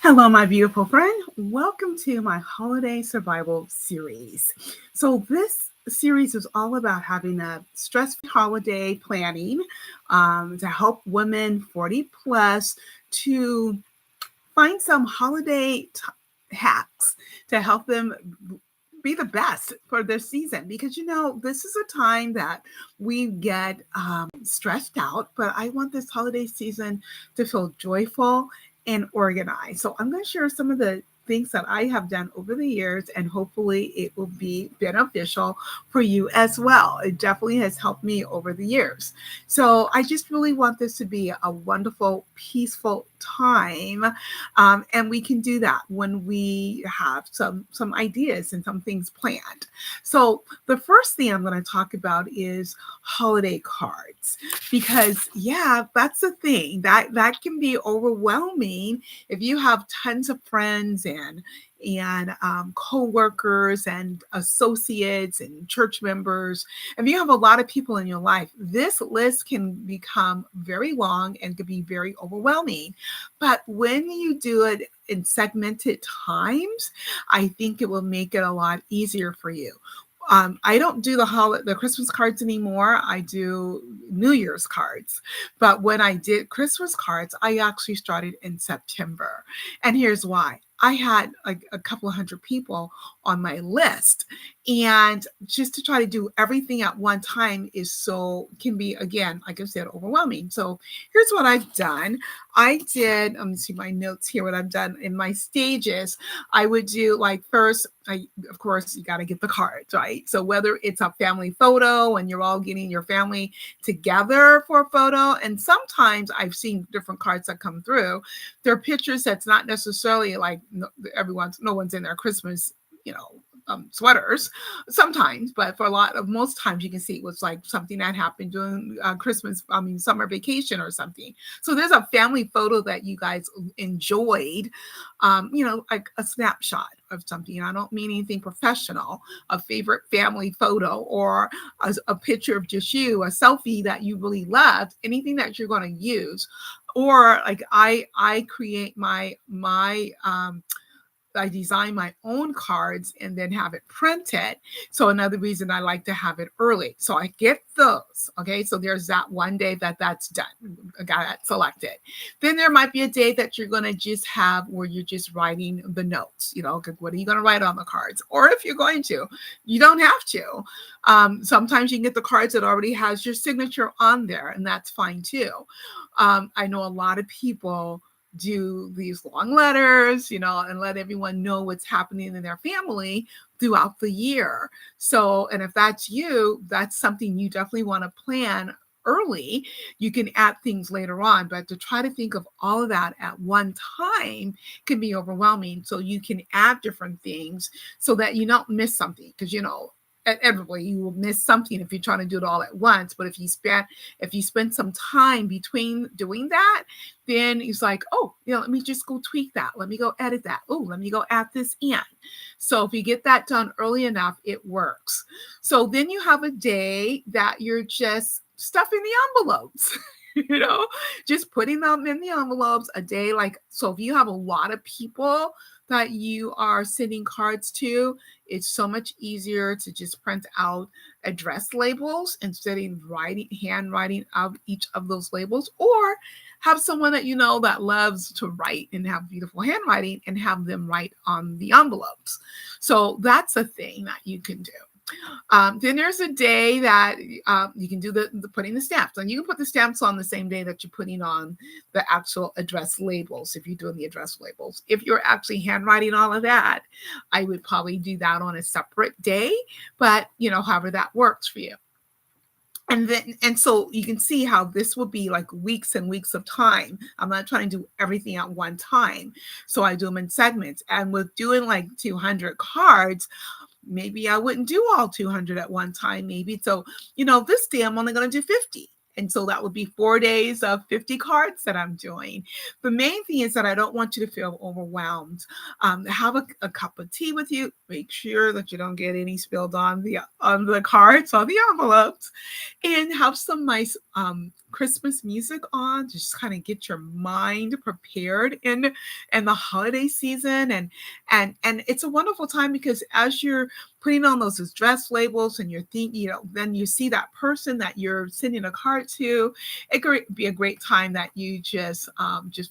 Hello, my beautiful friend. Welcome to my holiday survival series. So, this series is all about having a stress free holiday planning to help women 40 plus to find some hacks to help them be the best for this season because this is a time that we get stressed out, but I want this holiday season to feel joyful and organized. So I'm going to share some of the things that I have done over the years, and hopefully it will be beneficial for you as well. It definitely has helped me over the years. So I just really want this to be a wonderful, peaceful time, and we can do that when we have some ideas and some things planned. So the first thing I'm going to talk about is holiday cards, because that's the thing that can be overwhelming if you have tons of friends and co-workers and associates and church members. If you have a lot of people in your life, this list can become very long and could be very overwhelming. But when you do it in segmented times, I think it will make it a lot easier for you. I don't do the Christmas cards anymore. I do New Year's cards. But when I did Christmas cards, I actually started in September. And here's why. I had like a couple of hundred people on my list. And just to try to do everything at one time can be, again, like I said, overwhelming. So here's what I've done. Let me see my notes here, what I've done in my stages. I would do like first, of course, you got to get the cards, right? So whether it's a family photo and you're all getting your family together for a photo, and sometimes I've seen different cards that come through. There are pictures that's not necessarily like no one's in their Christmas, sweaters sometimes, but most times you can see it was like something that happened during summer vacation or something. So there's a family photo that you guys enjoyed, like a snapshot of something. I don't mean anything professional, a favorite family photo or a picture of just you, a selfie that you really loved, anything that you're going to use. Or like I create I design my own cards and then have it printed. So another reason I like to have it early. So I get those. Okay. So there's that one day that's done. I got that selected. Then there might be a day that you're going to just have where you're just writing the notes, what are you going to write on the cards? Or if you're going to, you don't have to. Sometimes you can get the cards that already has your signature on there, and that's fine too. I know a lot of people do these long letters, and let everyone know what's happening in their family throughout the year. So, and if that's you, that's something you definitely want to plan early. You can add things later on, but to try to think of all of that at one time can be overwhelming. So you can add different things so that you don't miss something, because everybody, you will miss something if you're trying to do it all at once. But if you spend some time between doing that, then it's like, let me just go tweak that. Let me go edit that. Oh, let me go add this in. So if you get that done early enough, it works. So then you have a day that you're just stuffing the envelopes. Just putting them in the envelopes a day. So if you have a lot of people that you are sending cards to, it's so much easier to just print out address labels instead of handwriting of each of those labels, or have someone that that loves to write and have beautiful handwriting and have them write on the envelopes. So that's a thing that you can do. Then there's a day that you can do the putting the stamps, and you can put the stamps on the same day that you're putting on the actual address labels. If you're doing the address labels, if you're actually handwriting all of that, I would probably do that on a separate day, but however that works for you. And so you can see how this will be like weeks and weeks of time. I'm not trying to do everything at one time. So I do them in segments. And with doing like 200 cards, maybe I wouldn't do all 200 at one time. Maybe. So, this day I'm only going to do 50. And so that would be 4 days of 50 cards that I'm doing. The main thing is that I don't want you to feel overwhelmed. Have a cup of tea with you. Make sure that you don't get any spilled on the cards or the envelopes, and have some nice Christmas music on to just kind of get your mind prepared in the holiday season. And it's a wonderful time because as you're putting on those dress labels and you're thinking, then you see that person that you're sending a card to. It could be a great time that you just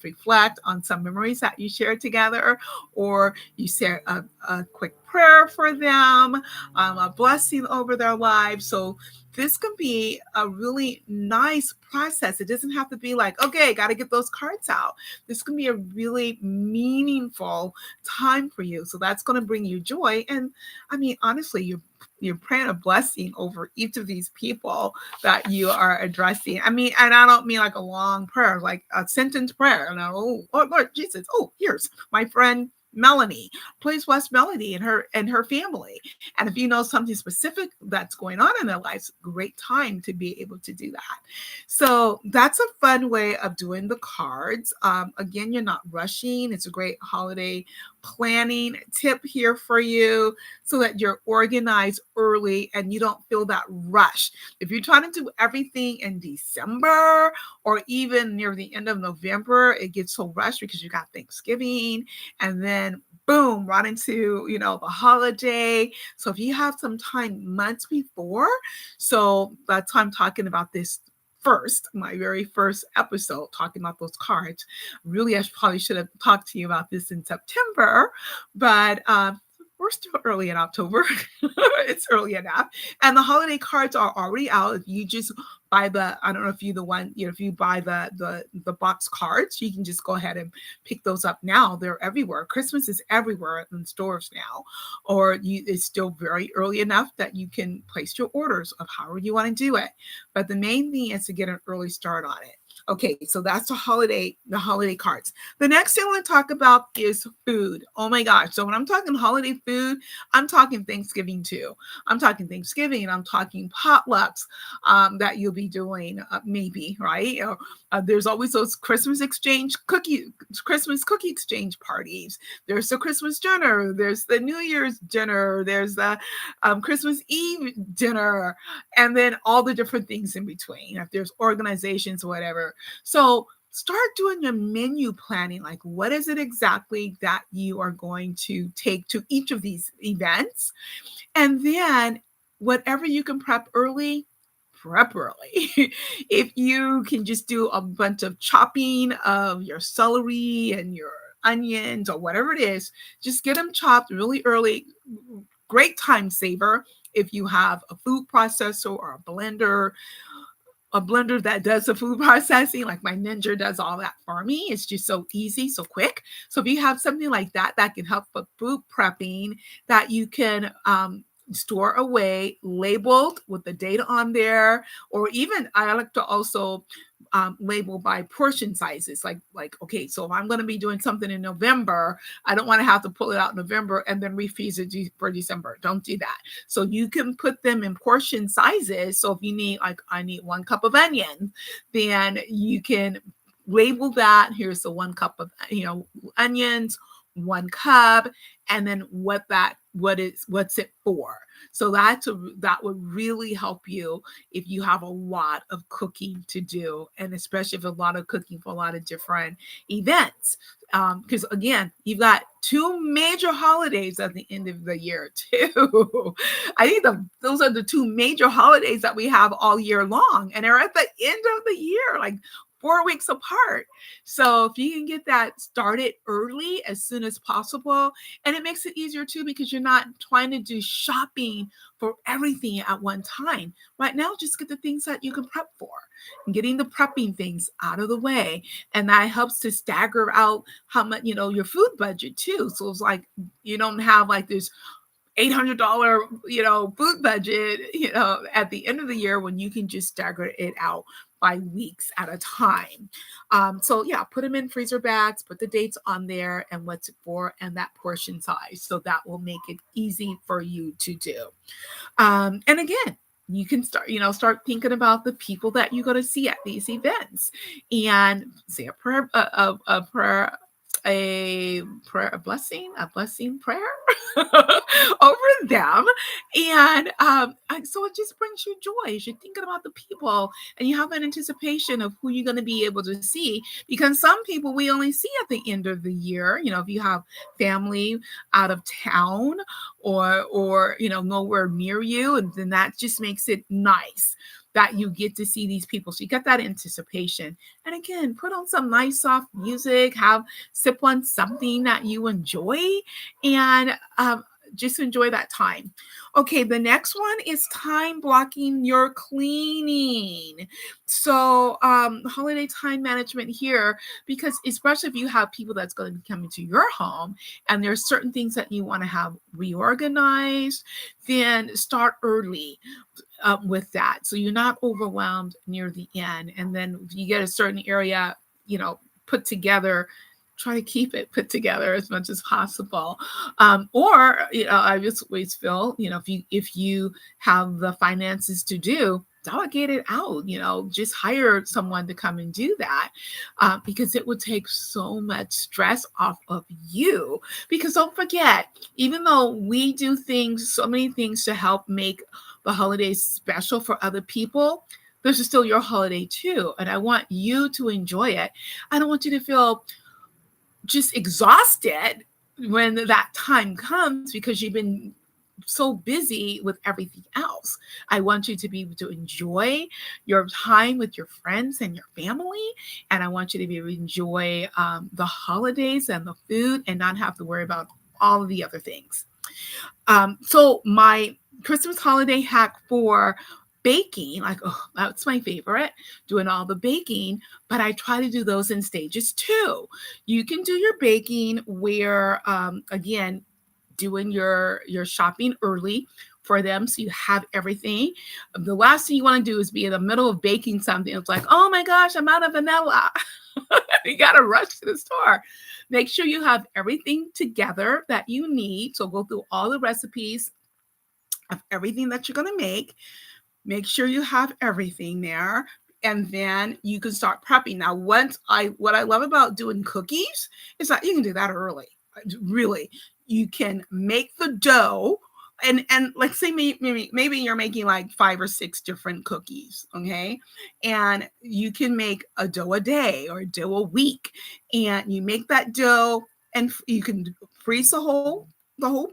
reflect on some memories that you shared together, or you say a quick prayer for them, a blessing over their lives. So this can be a really nice process. It doesn't have to be like, okay, got to get those cards out. This can be a really meaningful time for you. So that's going to bring you joy. And I mean, honestly, you're praying a blessing over each of these people that you are addressing. I mean, and I don't mean like a long prayer, like a sentence prayer. And oh Lord Jesus, here's my friend Melanie. Please bless Melanie and her family. And if you know something specific that's going on in their lives, great time to be able to do that. So that's a fun way of doing the cards. Again, you're not rushing. It's a great holiday planning tip here for you so that you're organized early and you don't feel that rush. If you're trying to do everything in December or even near the end of November, it gets so rushed because you got Thanksgiving and then boom, right into, the holiday. So if you have some time months before, so that's why I'm talking about this first, my very first episode, talking about those cards. Really, I probably should have talked to you about this in September, but we're still early in October. It's early enough. And the holiday cards are already out. If you just buy I don't know if you the one, if you buy the box cards, you can just go ahead and pick those up now. They're everywhere. Christmas is everywhere in stores now. Or it's still very early enough that you can place your orders of however you want to do it. But the main thing is to get an early start on it. Okay, so that's the holiday cards. The next thing I want to talk about is food. Oh my gosh. So when I'm talking holiday food, I'm talking Thanksgiving too. I'm talking Thanksgiving. I'm talking potlucks that you'll be doing maybe, right? There's always those Christmas cookie exchange parties. There's the Christmas dinner. There's the New Year's dinner. There's the Christmas Eve dinner, and then all the different things in between. If there's organizations or whatever. So start doing your menu planning. Like, what is it exactly that you are going to take to each of these events? And then whatever you can prep early, prep early. If you can just do a bunch of chopping of your celery and your onions or whatever it is, just get them chopped really early. Great time saver if you have a food processor or a blender that does the food processing, like my Ninja does all that for me. It's just so easy, so quick. So if you have something like that can help with food prepping, that you can store away, labeled with the date on there, or even I like to also label by portion sizes. Like okay, so if I'm going to be doing something in November, I don't want to have to pull it out in November and then refreeze it for December. Don't do that. So you can put them in portion sizes. So if you need, like, I need 1 cup of onion, then you can label that. Here's the 1 cup of onions, 1 cup, and then what's it for. So that would really help you if you have a lot of cooking to do, and especially if a lot of cooking for a lot of different events. Because again, you've got 2 major holidays at the end of the year too. I think those are the 2 major holidays that we have all year long, and they're at the end of the year, like 4 weeks apart. So if you can get that started early as soon as possible, and it makes it easier too, because you're not trying to do shopping for everything at one time. Right now, just get the things that you can prep for, and getting the prepping things out of the way. And that helps to stagger out how much, your food budget too. So it's like, you don't have like this $800, food budget, at the end of the year, when you can just stagger it out by weeks at a time. So yeah, put them in freezer bags, put the dates on there and what's it for and that portion size. So that will make it easy for you to do. And again, you can start thinking about the people that you're going to see at these events, and say a prayer a prayer, a blessing prayer over them. And so it just brings you joy as you're thinking about the people and you have an anticipation of who you're going to be able to see. Because some people we only see at the end of the year. If you have family out of town or nowhere near you, and then that just makes it nice that you get to see these people. So you get that anticipation. And again, put on some nice soft music, sip on something that you enjoy, and just enjoy that time. Okay, the next one is time blocking your cleaning. So holiday time management here, because especially if you have people that's going to be coming to your home and there's certain things that you want to have reorganized, then start early with that. So you're not overwhelmed near the end. And then if you get a certain area, put together, try to keep it put together as much as possible. Or I just always feel, if you have the finances to delegate it out, just hire someone to come and do that, because it would take so much stress off of you. Because don't forget, even though we do so many things to help make the holidays special for other people, this is still your holiday too. And I want you to enjoy it. I don't want you to feel just exhausted when that time comes because you've been so busy with everything else. I want you to be able to enjoy your time with your friends and your family. And I want you to be able to enjoy the holidays and the food and not have to worry about all of the other things. So my Christmas holiday hack for baking, that's my favorite, doing all the baking, but I try to do those in stages too. You can do your baking where, again, doing your shopping early for them so you have everything. The last thing you want to do is be in the middle of baking something. It's like, oh my gosh, I'm out of vanilla. You got to rush to the store. Make sure you have everything together that you need. So go through all the recipes of everything that you're going to make. Make sure you have everything there, and then you can start prepping. Now, what I love about doing cookies is that you can do that early. Really, you can make the dough, and let's say maybe you're making like 5 or 6 different cookies, okay? And you can make a dough a day or a dough a week, and you make that dough, and you can freeze the whole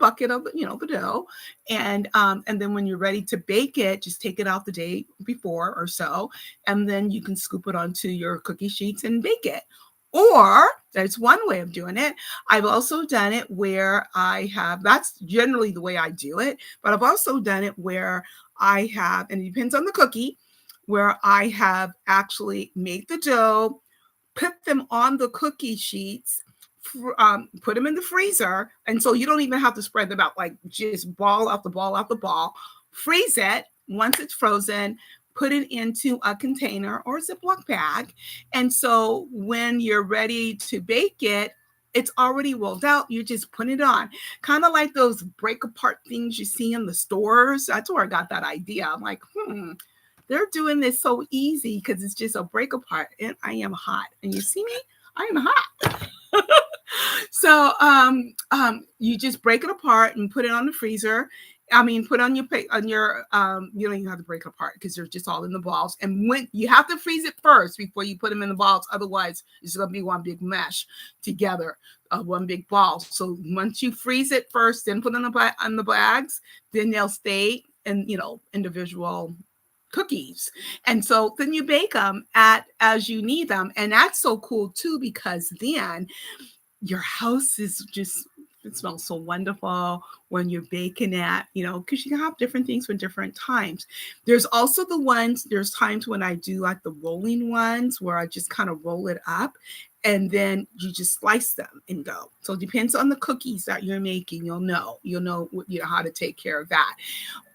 bucket of the dough, and then when you're ready to bake it, just take it out the day before or so, and then you can scoop it onto your cookie sheets and bake it. Or that's one way of doing it. I've also done it where that's generally the way I do it, but I've also done it where I have, and it depends on the cookie, where I have actually made the dough, put them on the cookie sheets, put them in the freezer, and so you don't even have to spread them out, like just ball out the ball. Freeze it. Once it's frozen, put it into a container or a Ziploc bag, and so when you're ready to bake it, it's already rolled out. You just put it on, kind of like those break apart things you see in the stores. That's where I got that idea. I'm like, they're doing this so easy because it's just a break apart, and I am hot, and you see me, I am hot. So you just break it apart and put it on the freezer. Put on your you don't even have to break it apart because they're just all in the balls. And when you have to freeze it first before you put them in the balls, otherwise it's going to be one big mesh together, one big ball. So once you freeze it first, then put it on the bags, then they'll stay in individual cookies. And so then you bake them as you need them, and that's so cool too, because then your house is it smells so wonderful when you're baking it, because you can have different things for different times. There's also there's times when I do like the rolling ones where I just kind of roll it up and then you just slice them and go. So it depends on the cookies that you're making. You'll know how to take care of that.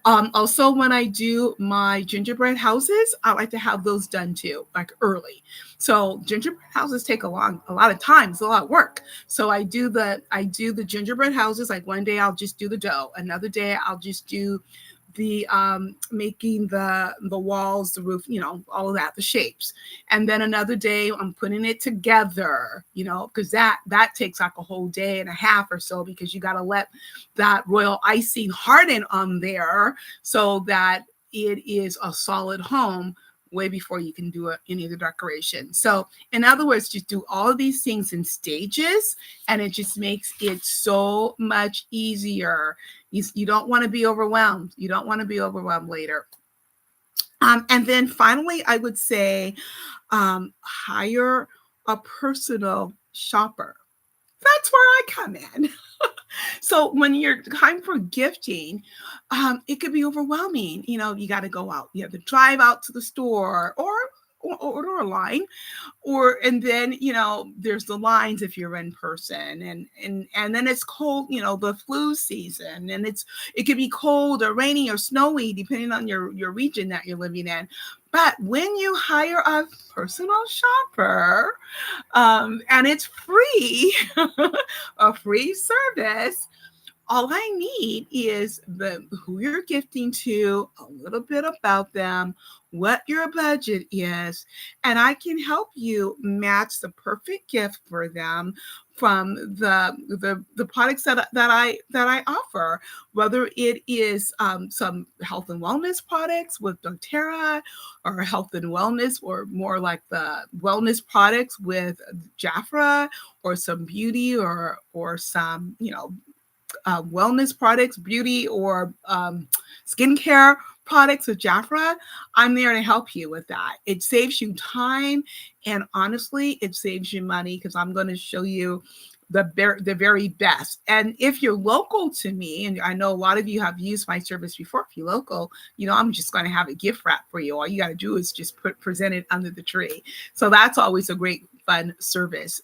Also, when I do my gingerbread houses, I like to have those done too, like early. So gingerbread houses take a lot of time. It's a lot of work. So I do the gingerbread houses. Like one day I'll just do the dough. Another day I'll just do the making the walls, the roof, all of that, the shapes. And then another day I'm putting it together, because that takes like a whole day and a half or so, because you got to let that royal icing harden on there so that it is a solid home way before you can do any of the decoration. So in other words, just do all of these things in stages, and it just makes it so much easier. You don't want to be overwhelmed. You don't want to be overwhelmed later. And then finally, I would say hire a personal shopper. That's where I come in. So when you're time for gifting, it could be overwhelming. You got to go out. You have to drive out to the store or order online, and then there's the lines if you're in person, and then it's cold, the flu season, and it could be cold or rainy or snowy depending on your region that you're living in. But when you hire a personal shopper, and it's free, a free service, all I need is who you're gifting to, a little bit about them, what your budget is, and I can help you match the perfect gift for them from the products that I offer, whether it is some health and wellness products with doTERRA, or health and wellness, or more like the wellness products with Jafra, or some beauty or some wellness products, beauty or skincare products with Jafra. I'm there to help you with that. It saves you time, and honestly, it saves you money, because I'm going to show you the very best. And if you're local to me, and I know a lot of you have used my service before, if you're local, I'm just going to have a gift wrap for you. All you got to do is just present it under the tree. So that's always a great fun service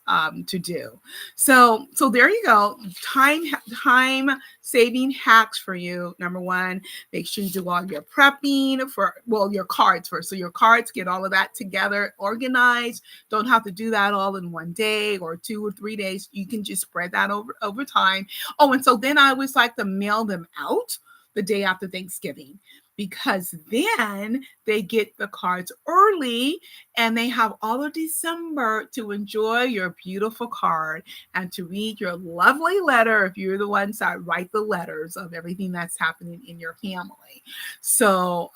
to do. So there you go. Time saving hacks for you. Number one, make sure you do all your prepping for your cards first. So your cards, get all of that together, organized. Don't have to do that all in one day or 2 or 3 days. You can just spread that over time. Oh, and so then I always like to mail them out the day after Thanksgiving, because then they get the cards early and they have all of December to enjoy your beautiful card and to read your lovely letter if you're the ones that write the letters of everything that's happening in your family. So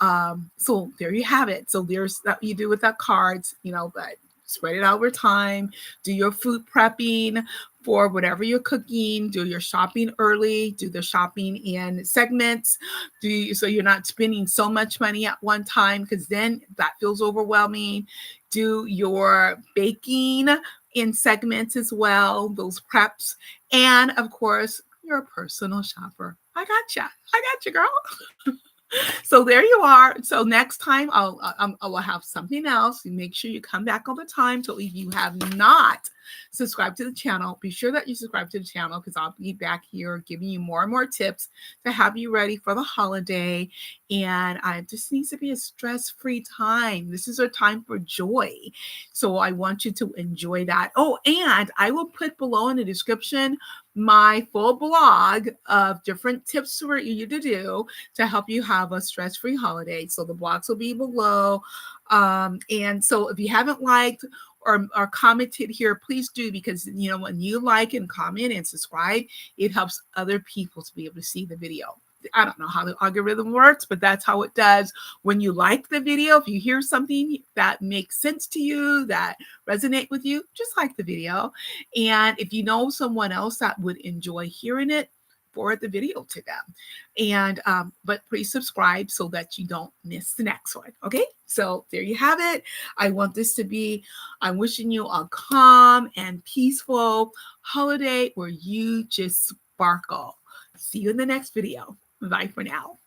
there you have it. So there's that you do with that cards, but spread it out over time. Do your food prepping for whatever you're cooking. Do your shopping early. Do the shopping in segments. So you're not spending so much money at one time, because then that feels overwhelming. Do your baking in segments as well, those preps. And of course, you're a personal shopper. I got you, girl. So there you are. So next time I will have something else. You make sure you come back all the time. So if you have not subscribed to the channel, be sure that you subscribe to the channel, because I'll be back here giving you more and more tips to have you ready for the holiday. And it just needs to be a stress-free time. This is a time for joy. So I want you to enjoy that. Oh, and I will put below in the description my full blog of different tips for you to do to help you have a stress-free holiday. So the blogs will be below. And so if you haven't liked or commented here, please do, because when you like and comment and subscribe, it helps other people to be able to see the video. I don't know how the algorithm works, but that's how it does. When you like the video, if you hear something that makes sense to you, that resonate with you, just like the video. And if you know someone else that would enjoy hearing it, forward the video to them. And but please subscribe so that you don't miss the next one. Okay, so there you have it. I'm wishing you a calm and peaceful holiday where you just sparkle. See you in the next video. Bye for now.